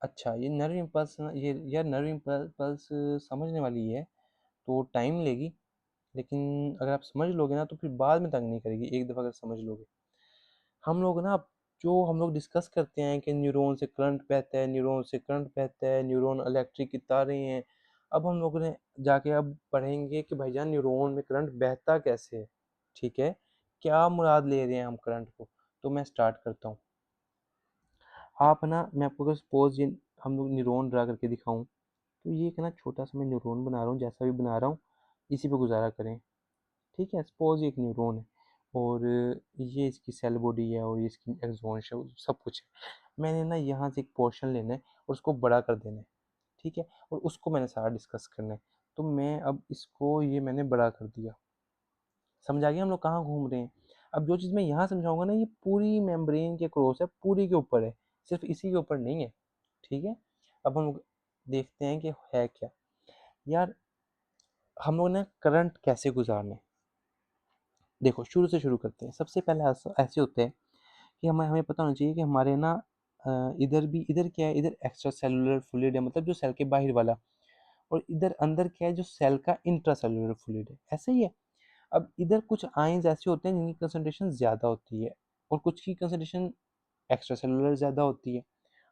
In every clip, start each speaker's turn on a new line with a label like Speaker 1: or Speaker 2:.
Speaker 1: अच्छा, ये nerve impulse ना, ये यार नर्व इम्पल्स समझने वाली है, तो टाइम लेगी, लेकिन अगर आप समझ लोगे ना तो फिर बाद में तंग नहीं करेगी, एक दफ़ा अगर समझ लोगे। हम लोग ना, जो हम लोग डिस्कस करते हैं कि न्यूरॉन से करंट बहता है, न्यूरॉन से करंट बहता है, न्यूरॉन इलेक्ट्रिक की तारें हैं। अब हम लोगों ने जाके अब पढ़ेंगे कि भाईजान न्यूरॉन में करंट बहता कैसे है, ठीक है? क्या मुराद ले रहे हैं हम करंट को? तो मैं स्टार्ट करता हूँ। आप ना, मैं आपको अगर सपोज़ ये हम लोग न्यूरॉन ड्रा करके दिखाऊँ, तो ये एक ना छोटा-सा मैं न्यूरॉन बना रहा हूँ, जैसा भी बना रहा हूँ, इसी पे गुज़ारा करें। ठीक है, सपोज ये एक न्यूरॉन है और ये इसकी सेल बॉडी है और ये इसकी एक्सॉन सब कुछ है। मैंने ना यहाँ से एक पोर्शन लेना है और उसको बड़ा कर देना है, ठीक है, और उसको मैंने सारा डिस्कस करना है। तो मैं अब इसको ये मैंने बड़ा कर दिया। समझ आ गया हम लोग कहाँ घूम रहे हैं? अब जो चीज़ मैं यहाँ समझाऊंगा ना, ये पूरी मेम्ब्रेन के क्रॉस है, पूरी के ऊपर है, सिर्फ इसी के ऊपर नहीं है। ठीक है, अब हम लोग देखते हैं कि है क्या। यार, हम लोग ने करंट कैसे गुजारना है, देखो शुरू से शुरू करते हैं। सबसे पहले ऐसे होते हैं कि हमें हमें पता होना चाहिए कि हमारे ना इधर क्या है, इधर एक्स्ट्रा सेलुलर फ्लूइड है, मतलब जो सेल के बाहर वाला, और इधर अंदर क्या है, जो सेल का इंट्रा सेलुलर फ्लूइड है, ऐसे ही है। अब इधर कुछ आयंस ऐसे होते हैं जिनकी कंसंट्रेशन ज़्यादा होती है और कुछ की कंसंट्रेशन एक्स्ट्रा सेलुलर ज़्यादा होती है।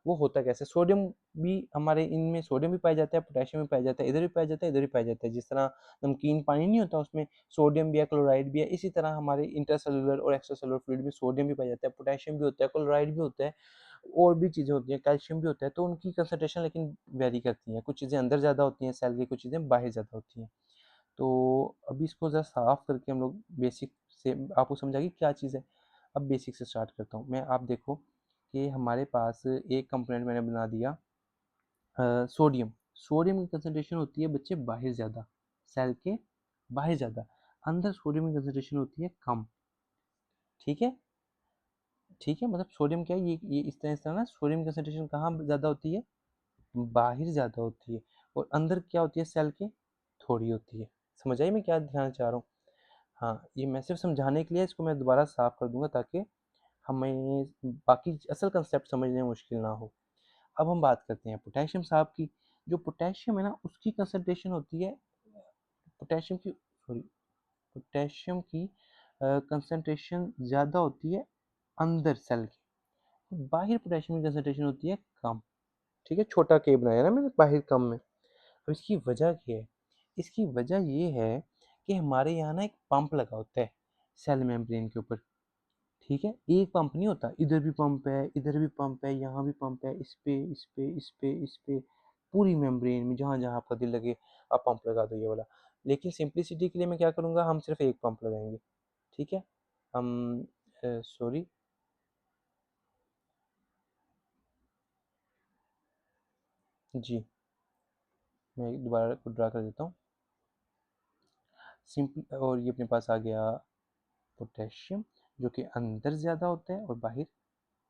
Speaker 1: वो होता कैसे? सोडियम भी हमारे इनमें सोडियम भी पाया जाता है, पोटेशियम भी पाया जाता है, इधर भी पाया जाता है, इधर भी पाया जाता है। जिस तरह नमकीन पानी नहीं होता, उसमें सोडियम भी है, क्लोराइड भी है, इसी तरह हमारे इंट्रासेलुलर और एक्स्ट्रासेलुलर फ्लूइड में सोडियम भी पाया जाता है, पोटेशियम भी होता है, क्लोराइड भी होता है, और भी चीज़ें होती हैं, कैल्शियम भी होता है। तो उनकी कंसंट्रेशन लेकिन वेरी करती हैं, कुछ चीज़ें अंदर ज़्यादा होती हैं सेल की, कुछ चीज़ें बाहर ज़्यादा होती हैं। तो अभी इसको ज़रा साफ करके हम लोग बेसिक से आपको समझ आ गई क्या चीज़ है। अब बेसिक से स्टार्ट करता हूँ मैं। आप देखो कि हमारे पास एक कंपोनेंट मैंने बना दिया, सोडियम। सोडियम की कंसंट्रेशन होती है बच्चे बाहर ज़्यादा, सेल के बाहर ज़्यादा, अंदर सोडियम की कंसंट्रेशन होती है कम। ठीक है, ठीक है, मतलब सोडियम क्या है, ये इस तरह ना, सोडियम की कंसंट्रेशन कहाँ ज़्यादा होती है? बाहर ज़्यादा होती है, और अंदर क्या होती है सेल के? थोड़ी होती है। समझ आई मैं क्या दिखाना चाह रहा हूँ? हाँ, ये मैं सिर्फ समझाने के लिए, इसको मैं दोबारा साफ कर दूंगा ताकि हमें बाकी असल कंसेप्ट समझने में मुश्किल ना हो। अब हम बात करते हैं पोटेशियम साहब की। जो पोटेशियम है ना, उसकी कंसंट्रेशन होती है, पोटेशियम की सॉरी पोटेशियम की कंसंट्रेशन ज़्यादा होती है अंदर सेल की, बाहर पोटेशियम की कंसंट्रेशन होती है कम। ठीक है, छोटा के बनाया ना मैंने, बाहर कम में। अब इसकी वजह क्या है? इसकी वजह ये है कि हमारे यहाँ ना एक पंप लगा होता है सेल मेम्ब्रेन के ऊपर। ठीक है, एक पंप नहीं होता, इधर भी पंप है, इधर भी पंप है, यहाँ भी पंप है, इस पे इस पे इस पे इस पे, पूरी मेम्ब्रेन में जहाँ जहाँ आपका दिल लगे आप पंप लगा दो ये वाला। लेकिन सिंप्लिसिटी के लिए मैं क्या करूँगा, हम सिर्फ एक पंप लगाएंगे। ठीक है, हम सॉरी, जी, मैं दोबारा को ड्रा कर देता हूँ। सिंपल, और ये अपने पास आ गया पोटेशियम, जो कि अंदर ज़्यादा होता है और बाहर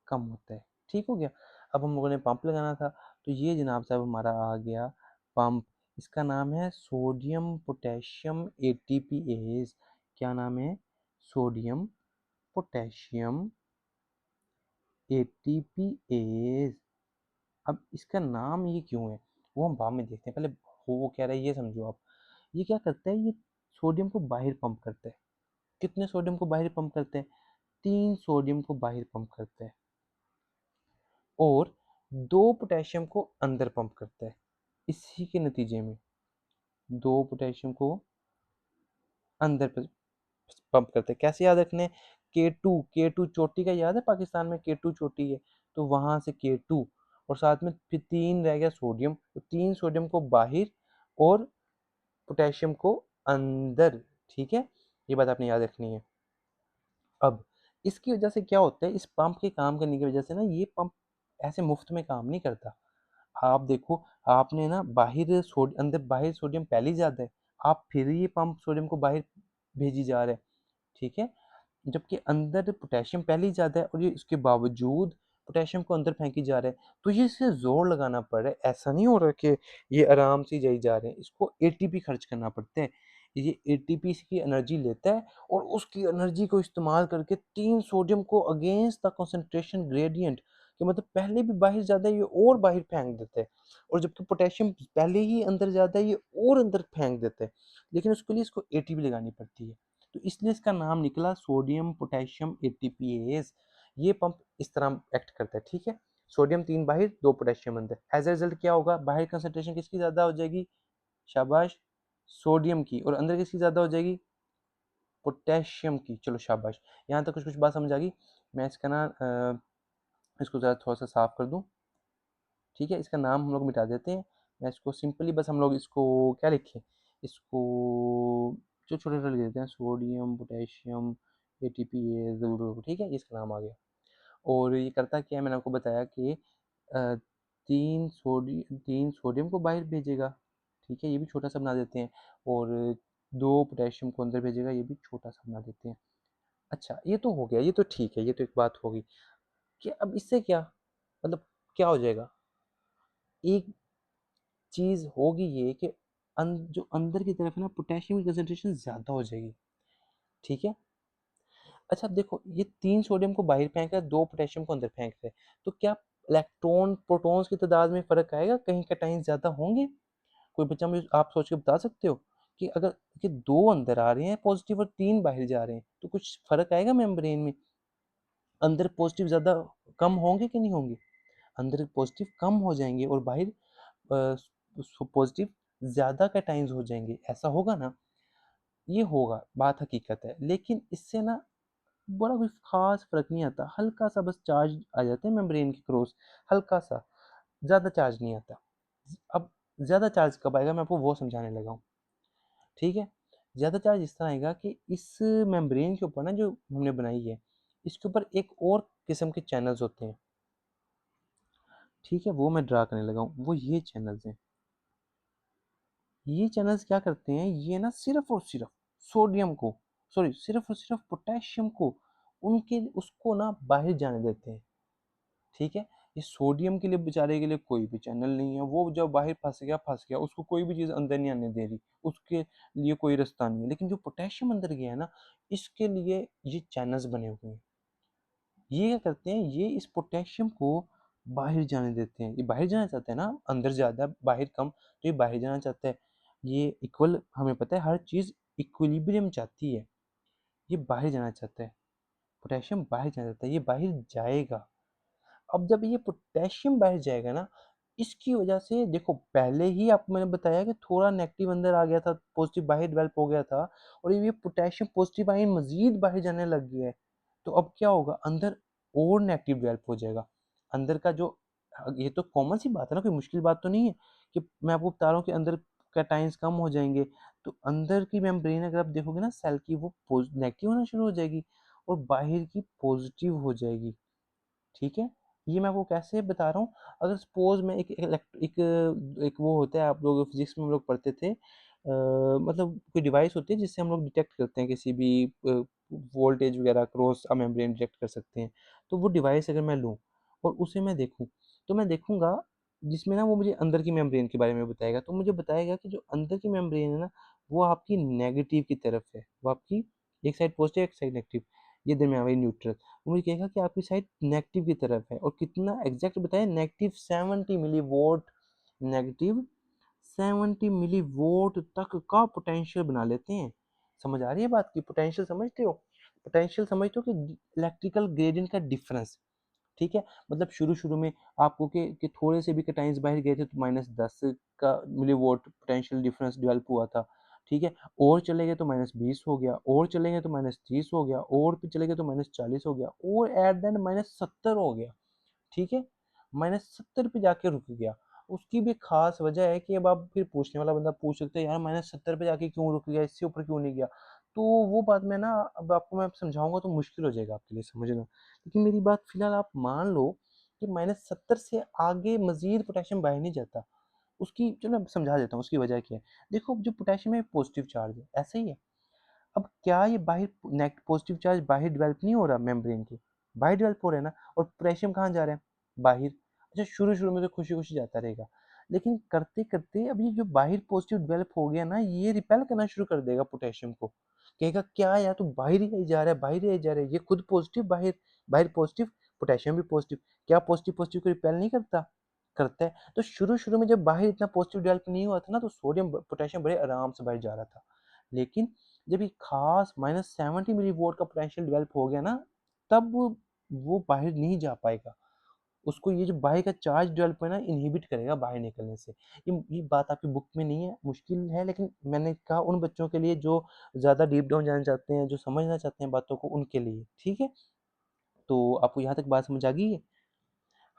Speaker 1: कम होता है। ठीक हो गया। अब हम लोगों ने पंप लगाना था, तो ये जनाब साहब हमारा आ गया पंप। इसका नाम है सोडियम पोटेशियम एटीपीएज। क्या नाम है? Sodium potassium ATPase. अब इसका नाम ये क्यों है, वो हम बाद में देखते हैं, पहले हो वो कह रहा है ये समझो आप। ये क्या करता है, ये सोडियम को बाहर पंप करता है। कितने सोडियम को बाहर पंप करते हैं? 3 सोडियम को बाहर पंप करता है, और 2 पोटेशियम को अंदर पंप करता है। इसी के नतीजे में 2 पोटेशियम को अंदर पंप करते हैं। कैसे याद रखने? के टू चोटी का याद है, पाकिस्तान में के टू चोटी है, तो वहां से के टू, और साथ में फिर 3 रह गया सोडियम, तो 3 सोडियम को बाहर और पोटेशियम को अंदर। ठीक है, ये बात आपने याद रखनी है। अब इसकी वजह से क्या होता है, इस पंप के काम करने की वजह से ना, ये पंप ऐसे मुफ्त में काम नहीं करता। आप देखो, आपने ना अंदर बाहर सोडियम पहले ही ज़्यादा है, आप फिर ये पंप सोडियम को बाहर भेजी जा रहे हैं। ठीक है, जबकि अंदर पोटेशियम पहले ही ज़्यादा है और ये इसके बावजूद पोटेशियम को अंदर फेंकी जा रहा है। तो ये इसे ज़ोर लगाना पड़ रहा है, ऐसा नहीं हो रहा कि ये आराम से जाई जा रहे हैं। इसको एटीपी खर्च करना पड़ता है। ये एटीपी की एनर्जी लेता है और उसकी एनर्जी को इस्तेमाल करके 3 सोडियम को अगेंस्ट द कंसंट्रेशन ग्रेडियंट कि मतलब पहले भी बाहर ज़्यादा है, ये और बाहर फेंक देता है, और जबकि पोटेशियम पहले ही अंदर ज़्यादा है, ये और अंदर फेंक देता है, लेकिन उसके लिए इसको एटीपी लगानी पड़ती है। तो इसलिए इसका नाम निकला सोडियम पोटेशियम एटीपीएज। ये पंप इस तरह एक्ट करता है, ठीक है। सोडियम 3 बाहर 2 पोटेशियम अंदर, एज ए रिजल्ट क्या होगा, बाहर कंसंट्रेशन किसकी ज़्यादा हो जाएगी, शाबाश, सोडियम की, और अंदर किसकी ज़्यादा हो जाएगी, पोटेशियम की। चलो शाबाश, यहाँ तक कुछ कुछ बात समझ आ गई। मैं इसका ना इसको ज़रा थोड़ा सा साफ कर दूँ, ठीक है। इसका नाम हम लोग मिटा देते हैं, मैं इसको सिंपली बस हम लोग इसको क्या लिखें, इसको जो छोटे छोटे लिख देते हैं, सोडियम पोटेशियम एटीपीएज, ठीक है, इसका नाम आ गया। और ये करता क्या है, मैंने आपको बताया कि तीन सोडियम को बाहर भेजेगा, ठीक है, ये भी छोटा सा बना देते हैं, और 2 पोटेशियम को अंदर भेजेगा, ये भी छोटा सा बना देते हैं। अच्छा, ये तो हो गया, ये तो ठीक है, ये तो एक बात होगी कि अब इससे क्या मतलब क्या हो जाएगा, एक चीज़ होगी ये कि जो अंदर की तरफ है ना, पोटेशियम की कंसंट्रेशन ज़्यादा हो जाएगी, ठीक है। अच्छा, अब देखो, ये 3 सोडियम को बाहर फेंक रहा है, 2 पोटेशियम को अंदर फेंक रहा है, तो क्या इलेक्ट्रॉन प्रोटॉन्स की तादाद में फ़र्क आएगा, कहीं कैटायन ज़्यादा होंगे? कोई बच्चा मुझे आप सोच के बता सकते हो कि अगर ये 2 अंदर आ रहे हैं पॉजिटिव और 3 बाहर जा रहे हैं, तो कुछ फ़र्क आएगा मेम्ब्रेन में? अंदर पॉजिटिव ज़्यादा कम होंगे कि नहीं होंगे? अंदर पॉजिटिव कम हो जाएंगे और बाहर पॉजिटिव ज़्यादा कैटायंस हो जाएंगे, ऐसा होगा ना? ये होगा, बात हकीकत है, लेकिन इससे ना बड़ा कोई खास फर्क नहीं आता, हल्का सा बस चार्ज आ जाता है मेम्ब्रेन के क्रॉस, हल्का सा, ज़्यादा चार्ज नहीं आता। अब ज़्यादा चार्ज कब आएगा, मैं आपको वो समझाने लगा हूँ, ठीक है। ज़्यादा चार्ज इस तरह आएगा कि इस मेम्ब्रेन के ऊपर ना जो हमने बनाई है, इसके ऊपर एक और किस्म के चैनल्स होते हैं, ठीक है, वो मैं ड्रा करने लगा हूँ, वो ये चैनल्स हैं। ये चैनल्स क्या करते हैं, ये ना सिर्फ और सिर्फ सोडियम को, सॉरी, सिर्फ और सिर्फ पोटेशियम को, उनके उसको ना बाहर जाने देते हैं, ठीक है। ये सोडियम के लिए बेचारे के लिए कोई भी चैनल नहीं है, वो जब बाहर फंस गया, उसको कोई भी चीज़ अंदर नहीं आने दे रही, उसके लिए कोई रास्ता नहीं है। लेकिन जो पोटेशियम अंदर गया है ना, इसके लिए ये चैनल्स बने हुए हैं। ये क्या करते हैं, ये इस पोटेशियम को बाहर जाने देते हैं, ये बाहर जाना चाहता है ना, अंदर ज़्यादा बाहर कम, तो ये बाहर जाना चाहता है। ये इक्वल, हमें पता है हर चीज़ इक्विलिब्रियम चाहती है, ये बाहर जाना चाहता है, पोटेशियम बाहर जाना चाहता है, ये बाहर जाएगा। अब जब ये पोटेशियम बाहर जाएगा ना, इसकी वजह से देखो, पहले ही आपको मैंने बताया कि थोड़ा नेगेटिव अंदर आ गया था, पॉजिटिव बाहर डेवलप हो गया था, और ये पोटेशियम पॉजिटिव आयन मजीद बाहर जाने लग गया है, तो अब क्या होगा, अंदर और नेगेटिव डेवलप हो जाएगा। अंदर का जो, ये तो कॉमन सी बात है ना, कोई मुश्किल बात तो नहीं है कि मैं आपको बता रहा हूँ कि अंदर कैटाइंस कम हो जाएंगे, तो अंदर की मेम्ब्रेन अगर आप देखोगे ना सेल की, वो नेगेटिव होना शुरू हो जाएगी और बाहर की पॉजिटिव हो जाएगी, ठीक है। ये मैं आपको कैसे बता रहा हूँ, अगर सपोज मैं एक वो होता है, आप लोग फिजिक्स में हम लोग पढ़ते थे, मतलब कोई डिवाइस होती है जिससे हम लोग डिटेक्ट करते हैं किसी भी वोल्टेज वगैरह क्रॉस अ मेम्ब्रेन डिटेक्ट कर सकते हैं। तो वो डिवाइस अगर मैं लूँ और उसे मैं देखूँ, तो मैं देखूँगा जिसमें ना वो मुझे अंदर की मेम्ब्रेन के बारे में बताएगा, तो मुझे बताएगा कि जो अंदर की मेम्ब्रेन है ना, वो आपकी नेगेटिव की तरफ है, वो आपकी एक साइड पॉजिटिव एक साइड नेगेटिव, ये दरमियान वाली न्यूट्रल, वो मुझे कहेगा कि आपकी साइड नेगेटिव की तरफ है, और कितना एग्जैक्ट बताया, negative 70 millivolt, negative 70 millivolt तक का पोटेंशियल बना लेते हैं। समझ आ रही है बात की, पोटेंशियल समझते हो, पोटेंशियल समझते हो कि इलेक्ट्रिकल ग्रेडियंट का डिफरेंस, ठीक है। मतलब शुरू शुरू में आपको कि थोड़े से भी कैटाइंस बाहर गए थे तो -10 का millivolt potential difference develop हुआ था, ठीक है। और चले गए तो -20 हो गया, और चले गए तो -30 हो गया, और फिर चले गए तो -40 हो गया, और एट द एंड -70 हो गया, ठीक है। -70 पे जाके रुक गया। उसकी भी खास वजह है कि अब आप फिर पूछने वाला बंदा पूछ सकते हैं, यार -70 पे जाके क्यों रुक गया, इससे ऊपर क्यों नहीं गया? तो वो बात मैं ना, अब आपको मैं समझाऊँगा तो मुश्किल हो जाएगा आपके लिए समझना। लेकिन मेरी बात फ़िलहाल आप मान लो कि -70 से आगे मज़ीद पोटेशियम बाहर नहीं जाता। उसकी चलो मैं समझा देता हूँ उसकी वजह क्या है। देखो, जो पोटेशियम है पॉज़िटिव चार्ज है, ऐसे ही है। अब क्या ये बाहर पॉजिटिव चार्ज बाहर डेवलप नहीं हो रहा मेम्ब्रेन के, बाहर डेवलप हो रहा है ना, और पोटेशियम कहाँ जा रहा है, बाहर। अच्छा, शुरू शुरू में तो खुशी खुशी जाता रहेगा, लेकिन करते करते अब ये जो बाहर पॉजिटिव डेवलप हो गया ना, ये रिपेल करना शुरू कर देगा पोटेशियम को, कहेगा क्या यार तू बाहर ही जा रहा है, बाहर ही जा रहा है, ये खुद पॉजिटिव बाहर, बाहर पॉजिटिव, पोटेशियम भी पॉजिटिव, क्या पॉजिटिव पॉजिटिव को रिपेल नहीं करता? करता है। तो शुरू-शुरू में जब बाहर इतना पॉजिटिव डेवलप नहीं हुआ था ना, तो सोडियम पोटेशियम बड़े आराम से बाहर जा रहा था। लेकिन जब ये खास -70 मिलीवोल्ट का पोटेंशियल डेवलप हो गया ना, तब वो बाहर नहीं जा पाएगा। उसको ये जो बाहर का चार्ज डेवलप है ना, इनहिबिट करेगा बाहर निकलने से। ये बात आपकी बुक में नहीं है, मुश्किल है, लेकिन मैंने कहा उन बच्चों के लिए जो ज़्यादा डीप डाउन जाना चाहते हैं, जो समझना चाहते हैं बातों को, उनके लिए, ठीक है? तो आपको यहाँ तक बात समझ आ गई है?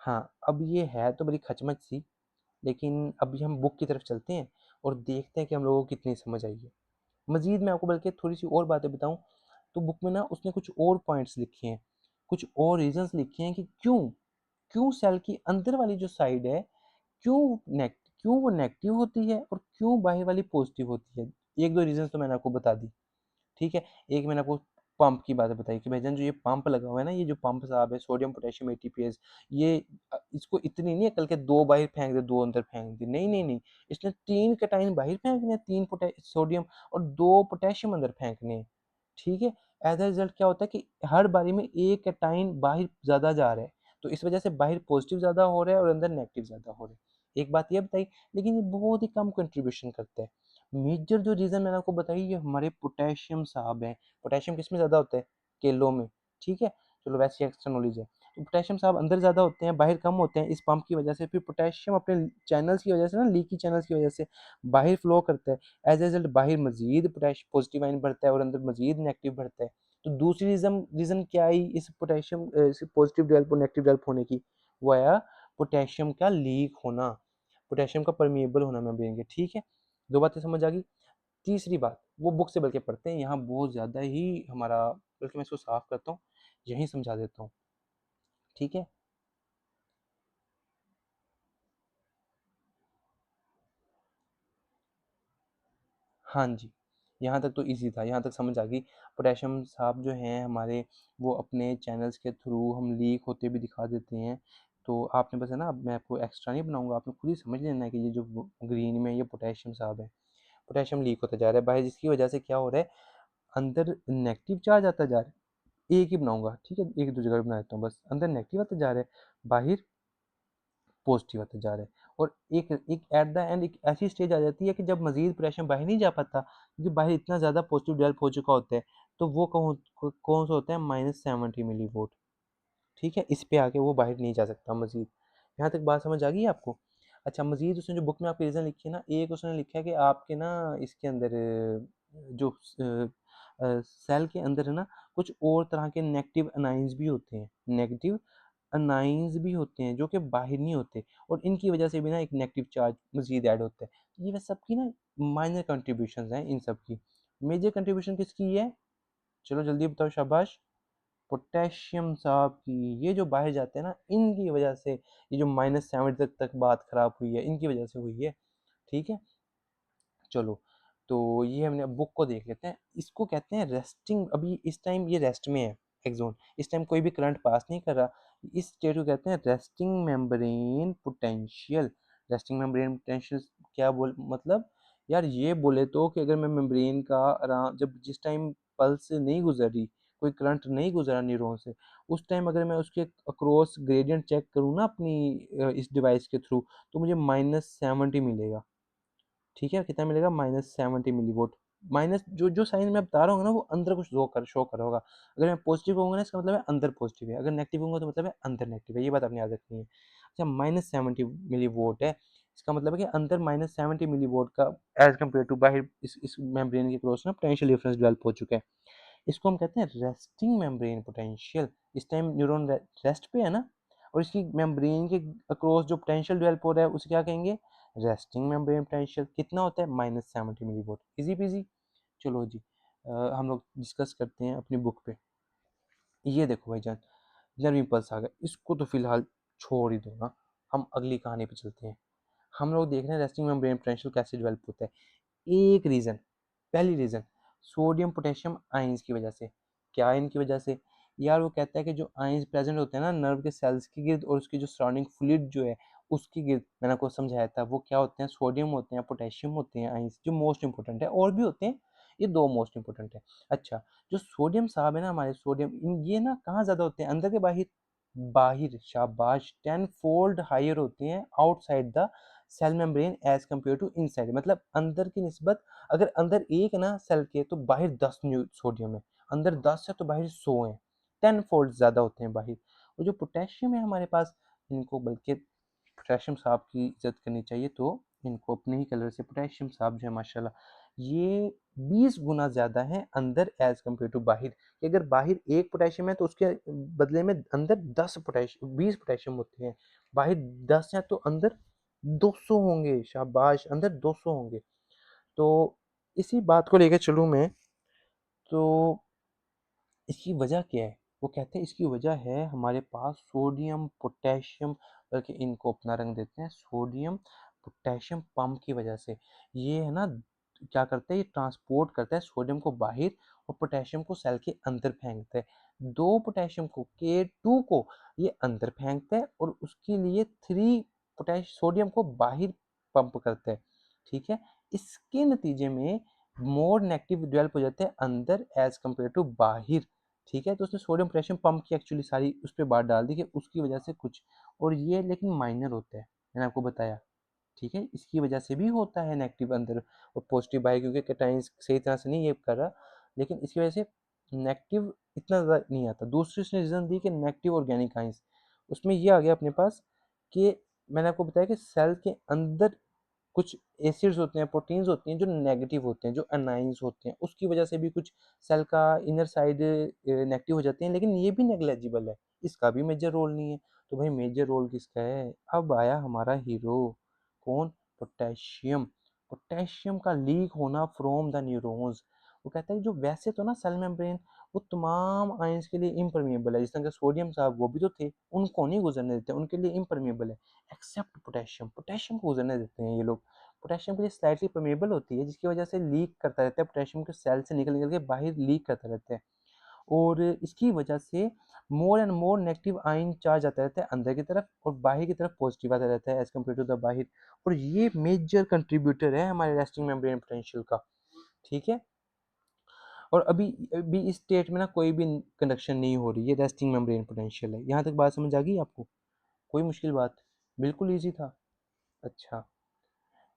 Speaker 1: हाँ, अब ये है तो बड़ी खचमच सी, लेकिन अभी हम बुक की तरफ चलते हैं और देखते हैं कि हम लोगों को कितनी समझ आई है। मज़ीद मैं आपको बल्कि थोड़ी-सी और बातें बताऊँ, तो बुक में ना उसने कुछ और पॉइंट्स लिखे हैं, कुछ और रीज़न्स लिखे हैं कि क्यों सेल की अंदर वाली जो साइड है, क्यों वो नेगेटिव होती है और क्यों बाहर वाली पॉजिटिव होती है। 1-2 रीज़न्स तो मैंने आपको बता दी। ठीक है? एक मैंने आपको पंप की बातें बताई कि भाईजान जो ये पंप लगा हुआ है ना, ये जो पंप साहब है सोडियम, पोटेशियम, एटीपीएस, ये इसको इतनी नहीं अकल के 2 बाहर फेंक दे, 2 अंदर फेंक दे। नहीं, नहीं, नहीं। इसने 3 कैटायन बाहर फेंकने हैं, 3 सोडियम और 2 पोटेशियम अंदर फेंकने हैं। ठीक है? एज़ अ रिज़ल्ट क्या होता है कि हर बारी में 1 कैटायन बाहर ज़्यादा जा रहा है। तो इस वजह से बाहर पॉजिटिव ज़्यादा हो रहा है और अंदर नेगेटिव ज़्यादा हो रहा है। एक बात ये बताई, लेकिन ये बहुत ही कम कंट्रीब्यूशन करता है। मेजर जो रीज़न मैंने आपको बताई, ये हमारे पोटेशियम साहब हैं। पोटेशियम किसमें ज़्यादा होता है? केलों में, ठीक है? चलो वैसे ही एक्स्ट्रा नॉलेज है। तो पोटेशियम साहब अंदर ज़्यादा होते हैं, बाहर कम होते हैं इस पंप की वजह से। फिर पोटेशियम अपने चैनल्स की वजह से ना, लीकी चैनल्स की वजह से बाहर फ्लो करता है। एज़ अ रिज़ल्ट बाहर मज़ीद पॉजिटिव आयन बढ़ता है और अंदर मज़ीद नेगेटिव बढ़ता है। तो दूसरी रीज़न क्या आई इस इस पॉजिटिव डेवलप और नेगेटिव डेवलप होने की? वो आया पोटेशियम का लीक होना, पोटेशियम का परमिएबल होना मेम्ब्रेन के, ठीक है? 2 बातें समझ आ गई। तीसरी बात, वो बुक से बल्कि पढ़ते हैं, यहाँ बहुत ज़्यादा ही हमारा, बल्कि मैं इसको साफ करता हूँ, यहीं समझा देता हूँ, ठीक है? हाँ जी, यहाँ तक तो ईज़ी था, यहाँ तक समझ आ गई। पोटेशियम साहब जो हैं हमारे, वो अपने चैनल्स के थ्रू हम लीक होते भी दिखा देते हैं। तो आपने बस है ना, अब मैं आपको एक्स्ट्रा नहीं बनाऊँगा, आपने खुद ही समझ लेना है कि ये जो ग्रीन में ये पोटेशियम साहब है, पोटेशियम लीक होता जा रहा है बाहर, जिसकी वजह से क्या हो रहा है, अंदर नेगेटिव चार्ज आता जा रहा है। एक ही बनाऊँगा, ठीक है? 1-2 जगह बना देता हूँ बस। अंदर नेगेटिव आता जा रहा है, बाहर पॉजिटिव होते जा रहे हैं। और एक एक एट द एंड एक ऐसी स्टेज आ जाती है कि जब मज़ीद प्रेशर बाहर नहीं जा पाता, क्योंकि बाहर इतना ज़्यादा पॉजिटिव डेवलप हो चुका होता है, तो वो कौन सा होता है, -70 मिलीवोल्ट, ठीक है? इस पे आके वो बाहर नहीं जा सकता मज़ीद। यहाँ तक बात समझ आ गई है आपको? अच्छा, मज़ीद उसने जो बुक में आपकी रीज़न लिखी है ना, एक उसने लिखा है कि आपके ना इसके अंदर जो सेल के अंदर है ना, कुछ और तरह के नेगेटिव अनाइंस भी होते हैं। नेगेटिव अनाइंस भी होते हैं जो कि बाहर नहीं होते, और इनकी वजह से भी ना एक नेगेटिव चार्ज मज़ीद ऐड होता है। ये वह सबकी ना माइनर कंट्रीब्यूशंस हैं इन सब की। मेजर कंट्रीब्यूशन किसकी है? चलो जल्दी बताओ, शाबाश। पोटेशियम साहब की। ये जो बाहर जाते हैं ना, इनकी वजह से ये जो -70 तक बात ख़राब हुई है, इनकी वजह से हुई है। ठीक है? चलो, तो ये हमने बुक को देख लेते हैं। इसको कहते हैं रेस्टिंग, अभी इस टाइम ये रेस्ट में है एक्सॉन, इस टाइम कोई भी करंट पास नहीं कर रहा। इस स्टेट को कहते हैं resting membrane potential. Resting membrane potential क्या बोल मतलब, यार ये बोले तो कि अगर मैं मेम्ब्रेन का आराम, जब जिस टाइम पल्स से नहीं गुजरी, कोई करंट नहीं गुजरा न्यूरॉन से, उस टाइम अगर मैं उसके अक्रॉस ग्रेडियंट चेक करूँ ना अपनी इस डिवाइस के थ्रू, तो मुझे -70 मिलेगा। ठीक है, कितना मिलेगा, -70 मिलीवोल्ट। माइनस जो जो साइन मैं बता रहा हूँ ना, वो अंदर कुछ शो कर रहा होगा। अगर मैं पॉजिटिव कहूँगा ना, इसका मतलब है अंदर पॉजिटिव है, अगर नेगेटिव कहूँगा तो मतलब है अंदर नेगेटिव है। ये बात आपने याद रखनी है। अच्छा, -70 मिलीवोल्ट है, इसका मतलब है कि अंदर -70 मिलीवोल्ट का एज कम्पेयर टू बाहर इस मेम्ब्रेन के क्रॉस ना पोटेंशियल डिफरेंस डेवलप हो चुका है। इसको हम कहते हैं रेस्टिंग मेम्ब्रेन पोटेंशियल। इस टाइम न्यूरॉन रेस्ट पे है ना, और इसकी मेम्ब्रेन के अक्रॉस जो पोटेंशियल डेवलप हो रहा है, उसे क्या कहेंगे, रेस्टिंग मेम्ब्रेन पोटेंशियल। कितना होता है, -70 मिलीवोल्ट। Easy PG. चलो जी, हम लोग डिस्कस करते हैं अपनी बुक पे। ये देखो भाईजान, नर्व इम्पल्स आ गया, इसको तो फिलहाल छोड़ ही दो ना, हम अगली कहानी पे चलते हैं। हम लोग देख रहे हैं रेस्टिंग मेम्ब्रेन पोटेंशियल कैसे डेवलप होता है। एक रीज़न, पहली रीज़न, सोडियम पोटेशियम आयंस की वजह से। क्या आयन की वजह से? यार वो कहता है कि जो आयंस प्रेजेंट होते हैं ना नर्व के सेल्स के गिर्द और उसकी जो सराउंडिंग फ्लूइड जो है उसके गिर्द, मैंने आपको समझाया था, वो क्या होते हैं, सोडियम होते हैं, पोटेशियम होते हैं आयंस, जो मोस्ट इंपॉर्टेंट है, और भी होते हैं, ये 2 मोस्ट इंपॉर्टेंट है। अच्छा, जो सोडियम साहब है ना हमारे, सोडियम ये ना कहाँ ज़्यादा होते हैं, अंदर के बाहर? बाहिर, शाबाश, 10 फोल्ड हायर होते हैं outside the cell membrane as compare to inside. मतलब अंदर की निस्बत, अगर अंदर 1 है ना सेल के, तो बाहर 10 सोडियम है, अंदर 10 है तो बाहर 100 है, 10 फोल्ड ज़्यादा होते हैं बाहर। और जो पोटेशियम है हमारे पास, इनको बल्कि पोटेशियम साहब की इज्जत करनी चाहिए, तो इनको अपने ही कलर से पोटेशियम साहब जो है माशाल्लाह, ये 20 गुना ज़्यादा है अंदर एज कम्पेयर टू बाहर। कि अगर बाहर 1 पोटेशियम है तो उसके बदले में अंदर 10 पोटेशियम 20 पोटेशियम होते हैं, बाहर 10 है तो अंदर 200 होंगे, शाबाश, अंदर 200 होंगे। तो इसी बात को लेकर चलूँ मैं, तो इसकी वजह क्या है? वो कहते हैं इसकी वजह है हमारे पास सोडियम, पोटेशियम, बल्कि इनको अपना रंग देते हैं, सोडियम पोटेशियम पंप की वजह से। ये है ना, क्या करता है, ये ट्रांसपोर्ट करता है सोडियम को बाहर और पोटेशियम को सेल के अंदर फेंकता है। 2 पोटेशियम को, K2 को ये अंदर फेंकता है और उसके लिए 3 सोडियम को बाहर पंप करता है। ठीक है? इसके नतीजे में मोर नेगेटिव डेवलप हो जाते हैं अंदर एज कम्पेयर टू बाहर। ठीक है, तो उसने सोडियम पोटेशियम पंप की एक्चुअली सारी उस पर बात डाल दी कि उसकी वजह से कुछ, और ये लेकिन माइनर होता है, मैंने आपको बताया। ठीक है, इसकी वजह से भी होता है नेगेटिव अंदर और पॉजिटिव बाहर, क्योंकि कैटाइंस सही तरह से नहीं ये कर रहा, लेकिन इसकी वजह से नेगेटिव इतना ज़्यादा नहीं आता। दूसरी उसने रीज़न दी कि नेगेटिव ऑर्गेनिक आइंस, उसमें ये आ गया अपने पास कि मैंने आपको बताया कि सेल के अंदर कुछ एसिड्स होते हैं, प्रोटीन्स होती हैं जो नेगेटिव होते हैं, जो अनाइंस होते हैं, उसकी वजह से भी कुछ सेल का इनर साइड नेगेटिव हो जाते हैं, लेकिन ये भी नेग्लेजिबल है, इसका भी मेजर रोल नहीं है। तो भाई मेजर रोल किसका है? अब आया हमारा हीरो, कौन? पोटेशियम। पोटेशियम का लीक होना फ्रॉम द न्यूरॉन्स। वो कहता है कि जो वैसे तो ना सेल मेम्ब्रेन वो तमाम आयंस के लिए इम्परमिएबल है, जिस तरह के सोडियम साहब वो भी तो थे, उनको नहीं गुजरने देते, उनके लिए इम्परमिएबल है, एक्सेप्ट पोटेशियम। पोटेशियम को गुजरने देते हैं ये लोग। पोटेशियम के लिए स्लाइटली परमेबल होती है, जिसकी वजह से लीक करता रहता है, पोटेशियम के सेल से निकल निकल के बाहर लीक करता रहता है, और इसकी वजह से more and more negative ion charge आता रहता है अंदर की तरफ और बाहर की तरफ पॉजिटिव आता रहता है एज कम्पेयर टू द बाहर। और ये मेजर कंट्रीब्यूटर है हमारे रेस्टिंग मेम्ब्रेन पोटेंशियल का। ठीक है, और अभी अभी इस स्टेट में ना कोई भी कंडक्शन नहीं हो रही, ये रेस्टिंग मेम्ब्रेन पोटेंशियल है। यहाँ तक बात समझ आ गई आपको? कोई मुश्किल बात? बिल्कुल ईजी था। अच्छा,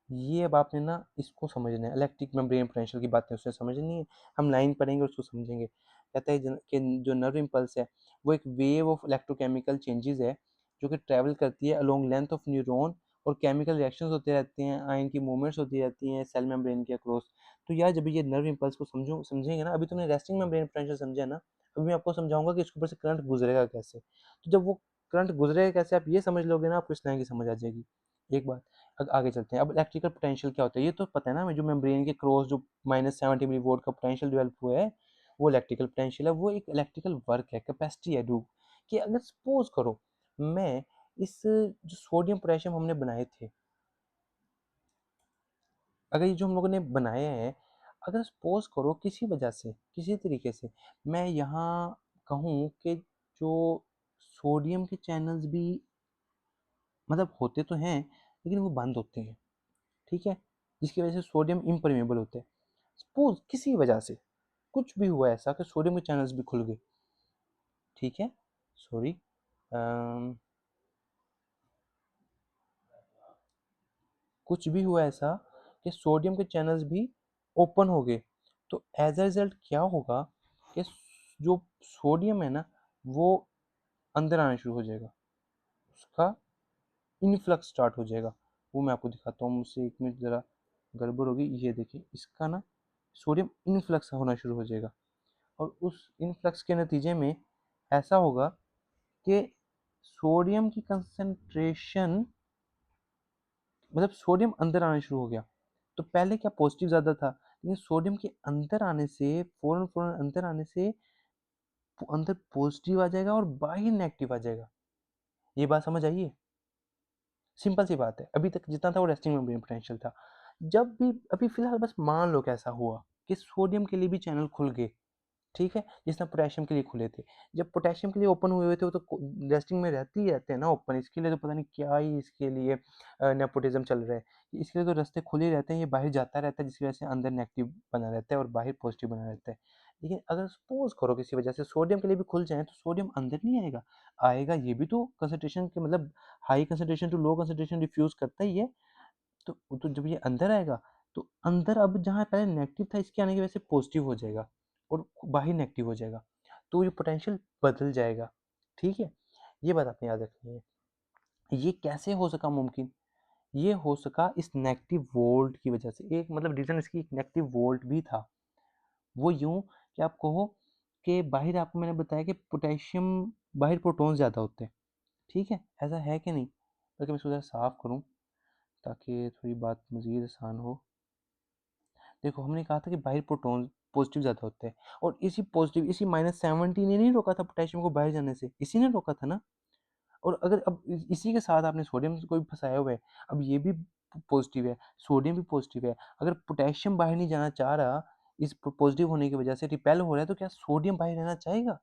Speaker 1: ये अब आपने ना इसको समझना है, इलेक्ट्रिक मेम्ब्रेन पोटेंशियल की बातें उससे समझनी है, हम लाइन पढ़ेंगे उसको समझेंगे। कहता है कि जो नर्व इम्पल्स है वो एक वेव ऑफ इलेक्ट्रोकेमिकल चेंजेस है जो कि ट्रैवल करती है अलोंग लेंथ ऑफ न्यूरॉन, और केमिकल रिएक्शंस होते रहते हैं, आयन की मूवमेंट्स होती रहती हैं सेल मेम्ब्रेन के अक्रॉस। तो यार जब ये नर्व इम्पल्स को समझेंगे ना, अभी तुमने रेस्टिंग मेम्ब्रेन पोटेंशियल समझा ना, अभी मैं आपको समझाऊंगा कि इसके ऊपर से करंट गुजरेगा कैसे। तो जब वो करंट गुजरेगा कैसे आप ये समझ लोगे ना, आपको इस लाइन की समझ आ जाएगी। एक बात, आगे चलते हैं। अब इलेक्ट्रिकल पोटेंशियल क्या होता है ये तो पता है ना, जो मेम्ब्रेन के क्रॉस जो -70 मिलीवोल्ट का पोटेंशियल डेवलप हुआ है वो इलेक्ट्रिकल पोटेंशियल है। वो एक इलेक्ट्रिकल वर्क है, कैपेसिटी है डू, कि अगर सपोज करो मैं इस जो सोडियम पोटेशियम हमने बनाए थे, अगर ये जो हम लोगों ने बनाए हैं, अगर सपोज करो किसी वजह से, किसी तरीके से मैं यहाँ कहूँ कि जो सोडियम के चैनल्स भी मतलब होते तो हैं लेकिन वो बंद होते हैं, ठीक है, जिसकी वजह से सोडियम इम्परमेबल होते हैं। सपोज किसी वजह से कुछ भी हुआ ऐसा कि सोडियम के चैनल्स भी खुल गए, ठीक है, सॉरी, कुछ भी हुआ ऐसा कि सोडियम के चैनल्स भी ओपन हो गए, तो एज अ रिजल्ट क्या होगा कि जो सोडियम है ना वो अंदर आना शुरू हो जाएगा, उसका इनफ्लक्स स्टार्ट हो जाएगा। वो मैं आपको दिखाता हूँ, मुझसे एक मिनट ज़रा गड़बड़ होगी, ये देखिए इसका ना सोडियम इनफ्लक्स होना शुरू हो जाएगा, और उस इनफ्लक्स के नतीजे में ऐसा होगा कि सोडियम की कंसंट्रेशन, मतलब सोडियम अंदर आना शुरू हो गया। तो पहले क्या पॉजिटिव ज़्यादा था, लेकिन सोडियम के अंदर आने से फ़ौरन फ़ौरन अंदर आने से अंदर पॉजिटिव आ जाएगा और बाहर नेगेटिव आ जाएगा। ये बात समझ आई है? सिंपल सी बात है, अभी तक जितना था वो रेस्टिंग मेम्ब्रेन पोटेंशियल था। जब भी अभी फ़िलहाल बस मान लो कि ऐसा हुआ कि सोडियम के लिए भी चैनल खुल गए, ठीक है, जिस तरह पोटेशियम के लिए खुले थे। जब पोटेशियम के लिए ओपन हुए हुए थे वो तो रेस्टिंग में रहते ही रहते हैं ना ओपन, इसके लिए तो पता नहीं क्या ही इसके लिए नेपोटिज्म चल रहा है। इसके लिए तो रास्ते खुले रहते हैं, ये बाहर जाता रहता है जिसकी वजह से अंदर नेगेटिव बना रहता है और बाहर पॉजिटिव बना रहता है। लेकिन अगर सपोज करो किसी वजह से सोडियम के लिए भी खुल जाए तो सोडियम अंदर नहीं आएगा, आएगा ये भी तो कंसंट्रेशन के मतलब high concentration to low concentration diffuse करता ही है। तो जब ये अंदर आएगा तो अंदर अब जहाँ पहले नेगेटिव था इसके आने की वजह से पॉजिटिव हो जाएगा और बाहर नेगेटिव हो जाएगा, तो ये पोटेंशियल बदल जाएगा। ठीक है, ये बात आपने याद रखनी है। ये कैसे हो सका मुमकिन? ये हो सका इस नेगेटिव वोल्ट की वजह से। एक मतलब रीजन इसकी एक नेगेटिव वोल्ट भी था। वो यूं कि आप कहो कि बाहर आपको मैंने बताया कि पोटेशियम बाहर प्रोटॉन्स ज़्यादा होते हैं। ठीक है, ऐसा है कि नहीं? बल्कि मैं इसको ज़रा साफ करूँ ताकि थोड़ी बात मज़ीद आसान हो। देखो हमने कहा था कि बाहर प्रोटॉन पॉजिटिव ज़्यादा होते हैं और इसी पॉजिटिव इसी -70 ने नहीं रोका था पोटेशियम को बाहर जाने से, इसी ने रोका था ना। और अगर अब इसी के साथ आपने सोडियम को भी फंसाया हुआ है, अब ये भी पॉजिटिव है, सोडियम भी पॉजिटिव है। अगर पोटेशियम बाहर नहीं जाना चाह रहा, इस पॉजिटिव होने की वजह से रिपेल हो रहा है, तो क्या सोडियम बाहर रहना चाहेगा?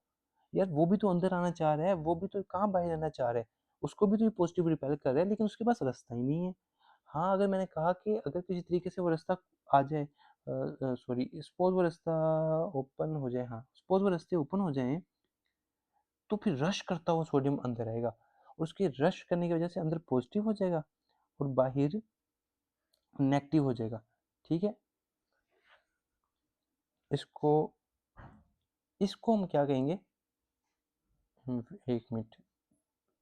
Speaker 1: यार वो भी तो अंदर आना चाह रहा है, वो भी तो कहाँ बाहर रहना चाह रहा है, उसको भी तो ये पॉजिटिव रिपेल कर रहा है, लेकिन उसके पास रास्ता ही नहीं है। हाँ, अगर मैंने कहा कि अगर किसी तरीके से वो रास्ता आ जाए, सॉरी सपोज़ वो रास्ता ओपन हो जाए, हाँ, सपोज़ वो रास्ते ओपन हो जाएँ, तो फिर रश करता हुआ सोडियम अंदर आएगा और उसके रश करने की वजह से अंदर पॉजिटिव हो जाएगा और बाहर नेगेटिव हो जाएगा। ठीक है? इसको इसको हम क्या कहेंगे? 1 मिनट,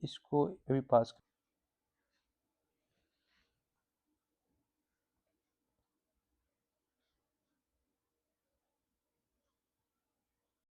Speaker 1: इसको अभी पास